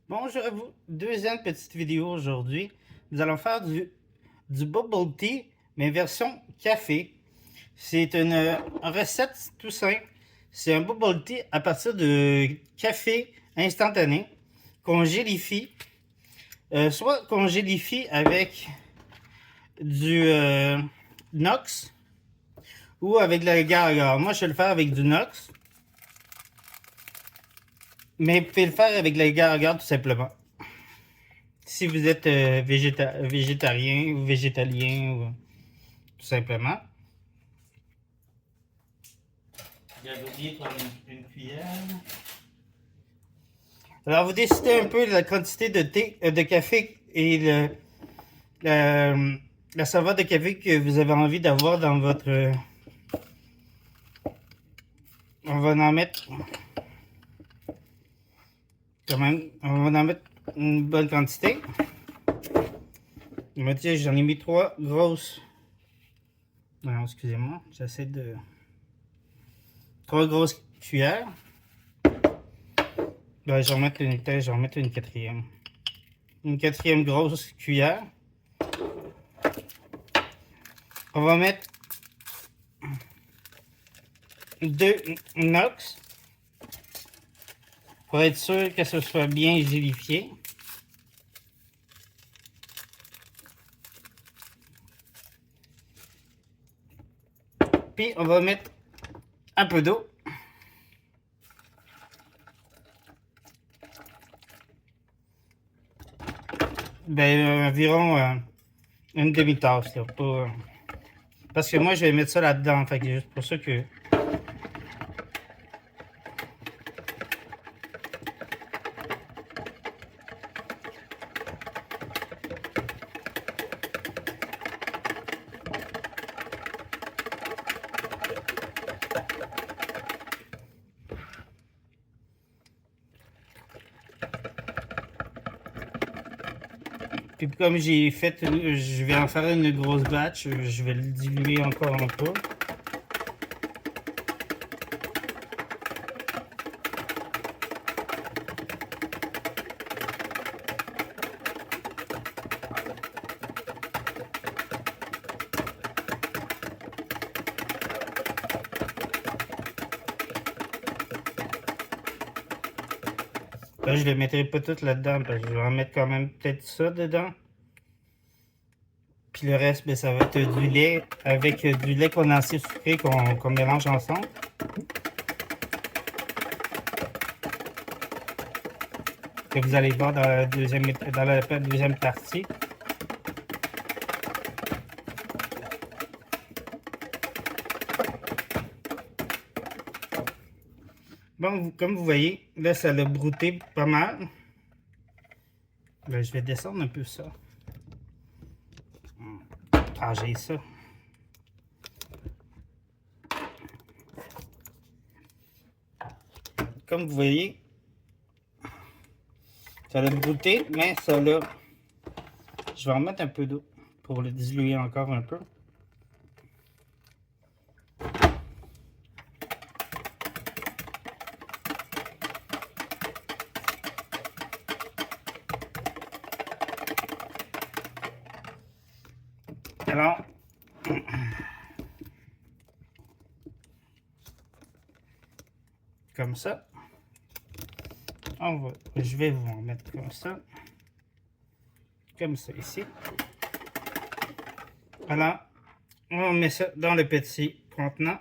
Bonjour à vous, deuxième petite vidéo aujourd'hui. Nous allons faire du bubble tea, mais version café. C'est une recette tout simple. C'est un bubble tea à partir de café instantané qu'on gélifie. Soit qu'on gélifie avec du Nox ou avec de l'agar-agar. Moi, je vais le faire avec du Nox. Mais vous pouvez le faire avec de l'agar-agar tout simplement. Si vous êtes végétarien ou végétalien, ou, tout simplement. J'avais oublié de prendre une cuillère. Alors, vous décidez un peu de la quantité de thé, de café et la saveur de café que vous avez envie d'avoir dans votre... on va en mettre quand même, on va en mettre une bonne quantité. J'en ai mis 3 grosses. Non, excusez-moi, j'essaie de... 3 grosses cuillères. Ben, je vais en mettre une quatrième. Une quatrième grosse cuillère. On va mettre 2 Nox pour être sûr que ce soit bien gélifié. Puis on va mettre un peu d'eau. Ben, environ une demi-tasse. Parce que moi, je vais mettre ça là-dedans. Fait que juste pour ça que... Puis comme j'ai fait, je vais en faire une grosse batch. Je vais le diluer encore un peu. Là, je ne le mettrai pas tout là-dedans, parce que je vais en mettre quand même peut-être ça dedans. Puis le reste, ben, ça va être du lait avec du lait condensé sucré qu'on mélange ensemble. Que vous allez voir dans la deuxième partie. Bon, comme vous voyez, là, ça l'a brouté pas mal. Là, je vais descendre un peu ça. Ah, j'ai ça. Comme vous voyez, ça l'a brouté, mais ça l'a... Je vais en mettre un peu d'eau pour le diluer encore un peu. Alors, comme ça. Je vais vous en mettre comme ça ici. Voilà, on met ça dans le petit contenant.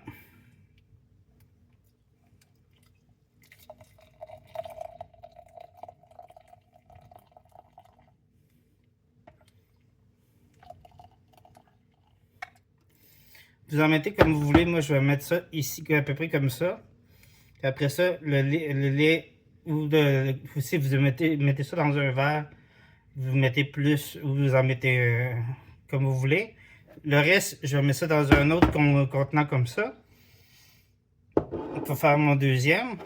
Vous en mettez comme vous voulez. Moi, je vais mettre ça ici à peu près comme ça. Et après ça, le lait si vous mettez ça dans un verre, vous mettez plus ou vous en mettez comme vous voulez. Le reste, je vais mettre ça dans un autre contenant comme ça. Pour faire mon deuxième.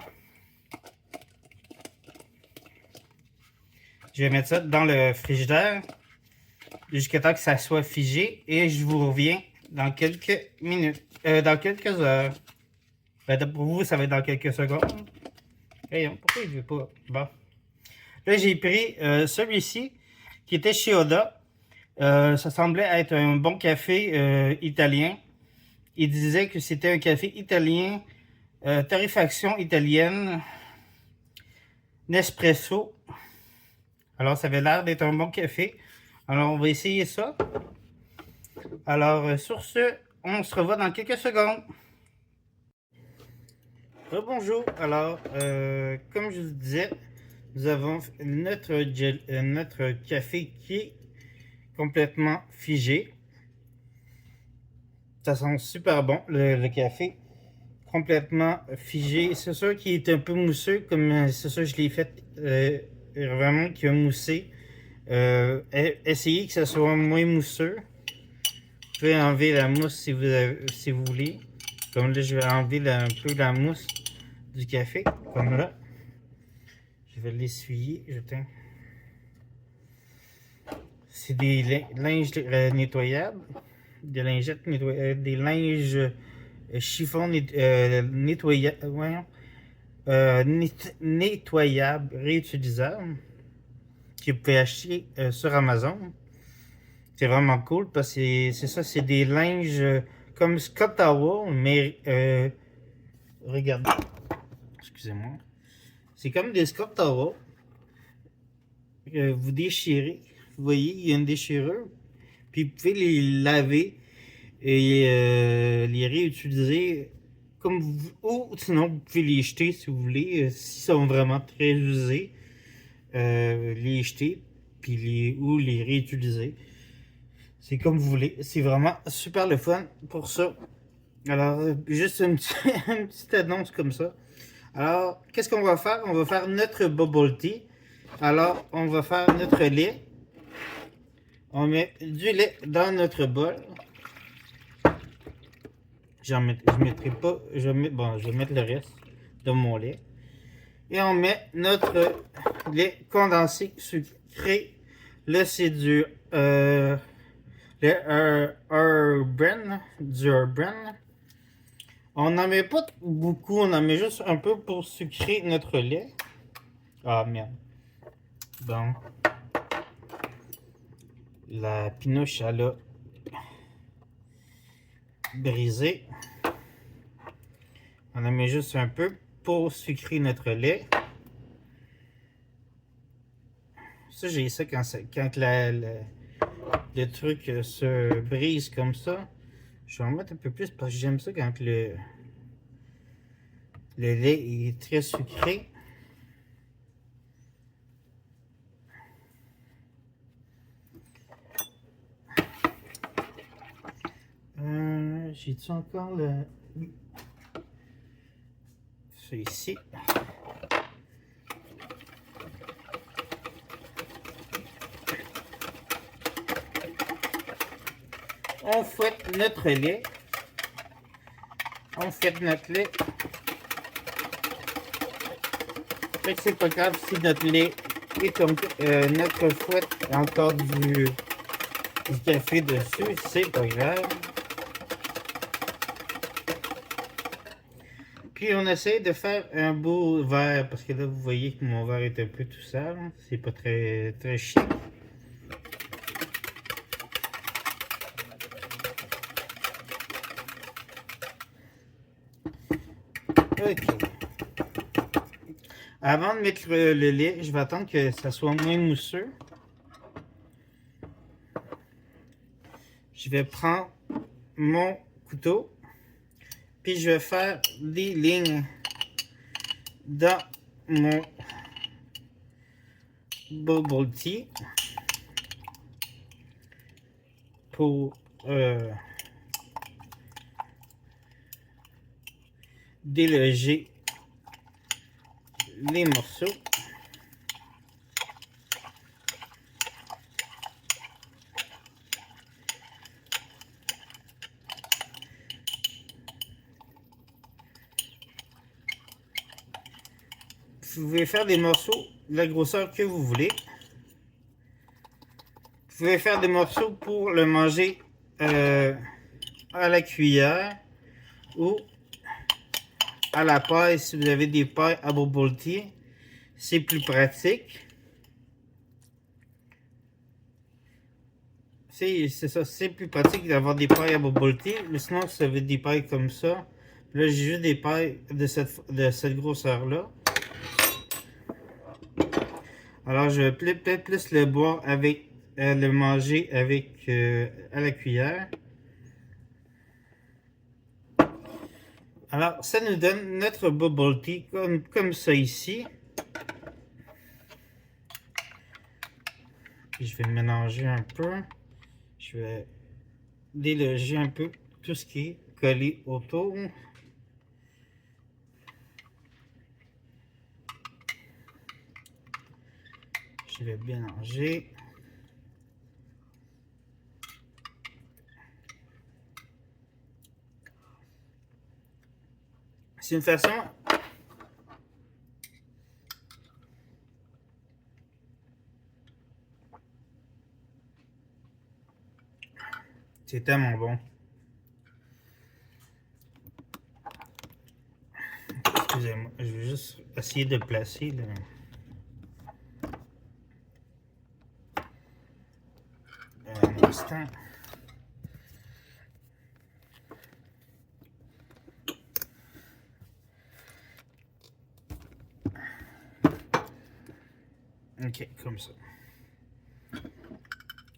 Je vais mettre ça dans le frigidaire jusqu'à temps que ça soit figé et je vous reviens dans quelques minutes, dans quelques heures. Ben, pour vous, ça va être dans quelques secondes. Hey, pourquoi il ne veut pas? Bon. Là, j'ai pris celui-ci qui était chez Oda. Ça semblait être un bon café italien. Il disait que c'était un café italien, torréfaction italienne, Nespresso. Alors, ça avait l'air d'être un bon café. Alors, on va essayer ça. Alors, sur ce, on se revoit dans quelques secondes. Bonjour. Alors, comme je vous disais, nous avons notre café qui est complètement figé. Ça sent super bon, le café. Complètement figé. C'est sûr qu'il est un peu mousseux, comme c'est ça je l'ai fait vraiment qu'il a moussé. Essayez que ça soit moins mousseux. Vous pouvez enlever la mousse si vous voulez. Comme là, je vais enlever un peu la mousse du café, comme là. Je vais l'essuyer. C'est des linges nettoyables. Des lingettes nettoyables. Des linges chiffon nettoyable, réutilisable, que vous pouvez acheter sur Amazon. C'est vraiment cool parce que c'est ça, c'est des linges comme Scott Towel, mais regardez, excusez-moi, c'est comme des Scott Towel que vous déchirez. Vous voyez, il y a une déchirure, puis vous pouvez les laver et les réutiliser comme vous, ou sinon vous pouvez les jeter si vous voulez, s'ils sont vraiment très usés, les jeter puis ou les réutiliser. C'est comme vous voulez, c'est vraiment super le fun pour ça. Alors, juste une petite annonce comme ça. Alors, qu'est-ce qu'on va faire? On va faire notre bubble tea. Alors, on va faire notre lait. On met du lait dans notre bol. Je mettrai pas, je vais mettre le reste de mon lait. Et on met notre lait condensé sucré. Là, c'est du Urban. On n'en met pas beaucoup, on en met juste un peu pour sucrer notre lait. Ah merde. Bon. La pinouche, elle a brisé. On en met juste un peu pour sucrer notre lait. Ça, j'ai ça quand le truc se brise comme ça. Je vais en mettre un peu plus parce que j'aime ça quand le lait est très sucré. J'ai-tu encore le... C'est ici. On fouette notre lait. On fouette notre lait. Fait que c'est pas grave si notre lait est comme notre fouette a encore du café dessus, c'est pas grave. Puis on essaie de faire un beau verre parce que là vous voyez que mon verre est un peu tout sale, c'est pas très très chic. Ok. Avant de mettre le lait, je vais attendre que ça soit moins mousseux. Je vais prendre mon couteau, puis je vais faire des lignes dans mon bubble tea pour déloger les morceaux. Vous pouvez faire des morceaux de la grosseur que vous voulez. Vous pouvez faire des morceaux pour le manger à la cuillère ou à la paille si vous avez des pailles à bubble tea. C'est plus pratique. C'est ça, c'est plus pratique d'avoir des pailles à bubble tea. Mais sinon, si vous avez des pailles comme ça, là j'ai juste des pailles de cette grosseur-là. Alors je vais peut-être plus le boire avec, le manger avec à la cuillère. Alors ça nous donne notre bubble tea comme ça ici. Puis je vais mélanger un peu. Je vais déloger un peu tout ce qui est collé autour. Je vais mélanger. C'est une façon c'est tellement bon. Excusez-moi, je vais juste essayer de placer un instant. Ok, comme ça.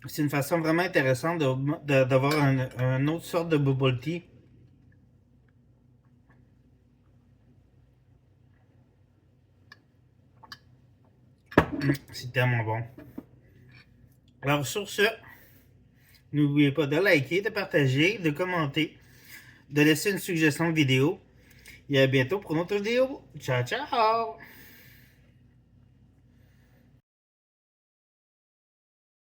C'est une façon vraiment intéressante d'avoir une autre sorte de bubble tea. C'est tellement bon. Alors sur ce, n'oubliez pas de liker, de partager, de commenter, de laisser une suggestion de vidéo. Et à bientôt pour une autre vidéo. Ciao, ciao!